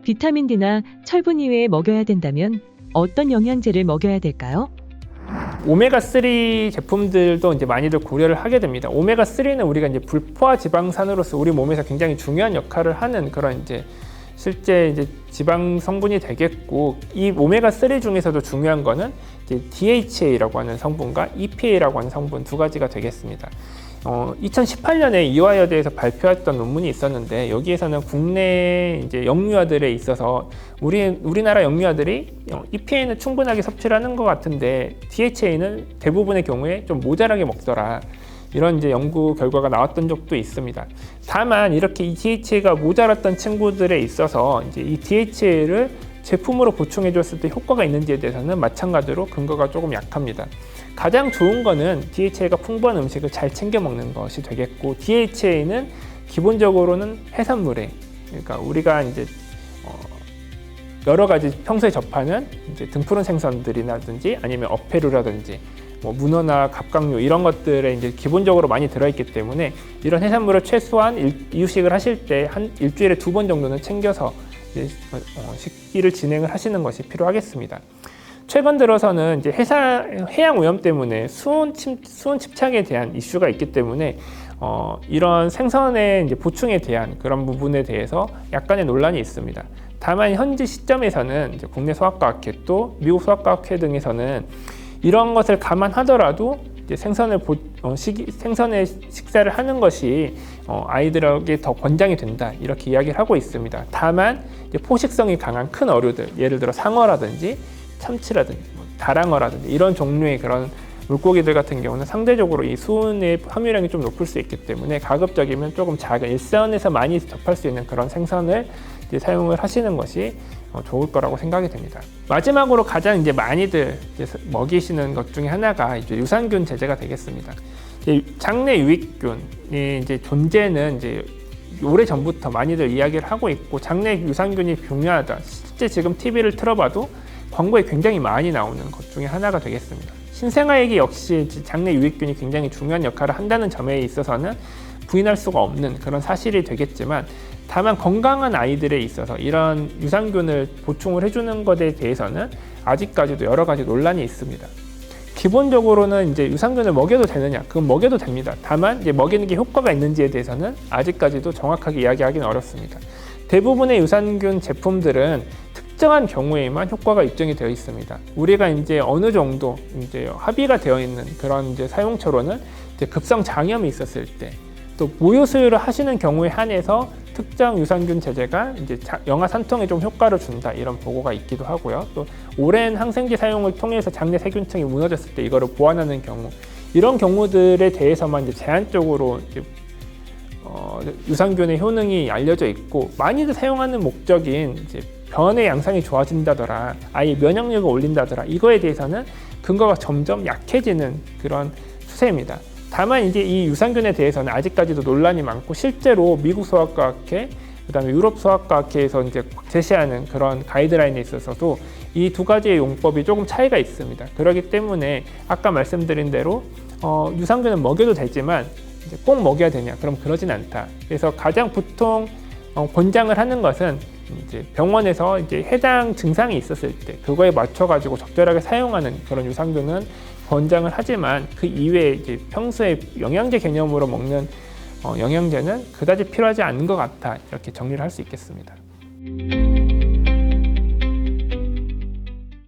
비타민 D나 철분 이외에 먹여야 된다면 어떤 영양제를 먹여야 될까요? 오메가3 제품들도 이제 많이들 고려를 하게 됩니다. 오메가3는 우리가 이제 불포화 지방산으로서 우리 몸에서 굉장히 중요한 역할을 하는 그런 이제 실제 이제 지방 성분이 되겠고, 이 오메가3 중에서도 중요한 거는 이제 DHA라고 하는 성분과 EPA라고 하는 성분 두 가지가 되겠습니다. 2018년에 이화여대에서 발표했던 논문이 있었는데, 여기에서는 국내 이제 영유아들에 있어서 우리나라 영유아들이 EPA는 충분하게 섭취를 하는 것 같은데 DHA는 대부분의 경우에 좀 모자라게 먹더라, 이런 이제 연구 결과가 나왔던 적도 있습니다. 다만 이렇게 이 DHA가 모자랐던 친구들에 있어서 이제 이 DHA를 제품으로 보충해 줬을 때 효과가 있는지에 대해서는 마찬가지로 근거가 조금 약합니다. 가장 좋은 거는 DHA가 풍부한 음식을 잘 챙겨 먹는 것이 되겠고, DHA는 기본적으로는 해산물에, 그러니까 우리가 이제 여러 가지 평소에 접하는 이제 등푸른 생선들이라든지 아니면 어패류라든지 뭐 문어나 갑각류 이런 것들에 이제 기본적으로 많이 들어있기 때문에, 이런 해산물을 최소한 이유식을 하실 때 한 일주일에 2번 정도는 챙겨서 식기를 진행을 하시는 것이 필요하겠습니다. 최근 들어서는 이제 해양 오염 때문에 수온 침착에 대한 이슈가 있기 때문에 이런 생선의 이제 보충에 대한 그런 부분에 대해서 약간의 논란이 있습니다. 다만 현재 시점에서는 이제 국내 소아과학회 또 미국 소아과학회 등에서는 이런 것을 감안하더라도 이제 생선의 식사를 하는 것이 아이들에게 더 권장이 된다, 이렇게 이야기를 하고 있습니다. 다만 이제 포식성이 강한 큰 어류들, 예를 들어 상어라든지 참치라든지 다랑어라든지 이런 종류의 그런 물고기들 같은 경우는 상대적으로 이 수은의 함유량이 좀 높을 수 있기 때문에 가급적이면 조금 작은 일선에서 많이 접할 수 있는 그런 생선을 이제 사용을 하시는 것이 좋을 거라고 생각이 됩니다. 마지막으로 가장 이제 많이들 이제 먹이시는 것 중에 하나가 이제 유산균 제제가 되겠습니다. 장내 유익균이 이제 존재는 이제 오래 전부터 많이들 이야기를 하고 있고, 장내 유산균이 중요하다. 실제 지금 TV를 틀어봐도 광고에 굉장히 많이 나오는 것 중에 하나가 되겠습니다. 신생아에게 역시 장내 유익균이 굉장히 중요한 역할을 한다는 점에 있어서는 부인할 수가 없는 그런 사실이 되겠지만, 다만 건강한 아이들에 있어서 이런 유산균을 보충을 해주는 것에 대해서는 아직까지도 여러 가지 논란이 있습니다. 기본적으로는 이제 유산균을 먹여도 되느냐? 그건 먹여도 됩니다. 다만 이제 먹이는 게 효과가 있는지에 대해서는 아직까지도 정확하게 이야기하기는 어렵습니다. 대부분의 유산균 제품들은 특정한 경우에만 효과가 입증이 되어 있습니다. 우리가 이제 어느 정도 이제 합의가 되어 있는 그런 이제 사용처로는 이제 급성 장염이 있었을 때, 또 모유 수유를 하시는 경우에 한해서 특정 유산균 제제가 이제 영아 산통에 좀 효과를 준다, 이런 보고가 있기도 하고요. 또 오랜 항생제 사용을 통해서 장내 세균층이 무너졌을 때 이거를 보완하는 경우, 이런 경우들에 대해서만 이제 제한적으로 이제 유산균의 효능이 알려져 있고, 많이들 사용하는 목적인 이제 변의 양상이 좋아진다더라, 아이의 면역력을 올린다더라, 이거에 대해서는 근거가 점점 약해지는 그런 추세입니다. 다만 이제 이 유산균에 대해서는 아직까지도 논란이 많고, 실제로 미국 소아과학회, 그다음에 유럽 소아과학회에서 이제 제시하는 그런 가이드라인에 있어서도 이 두 가지의 용법이 조금 차이가 있습니다. 그렇기 때문에 아까 말씀드린 대로 유산균은 먹여도 되지만 이제 꼭 먹여야 되냐? 그럼 그러진 않다. 그래서 가장 보통 권장을 하는 것은 이제 병원에서 이제 해당 증상이 있었을 때 그거에 맞춰가지고 적절하게 사용하는 그런 유산균은 권장을 하지만, 그 이외에 이제 평소에 영양제 개념으로 먹는 영양제는 그다지 필요하지 않은 것 같다, 이렇게 정리를 할 수 있겠습니다.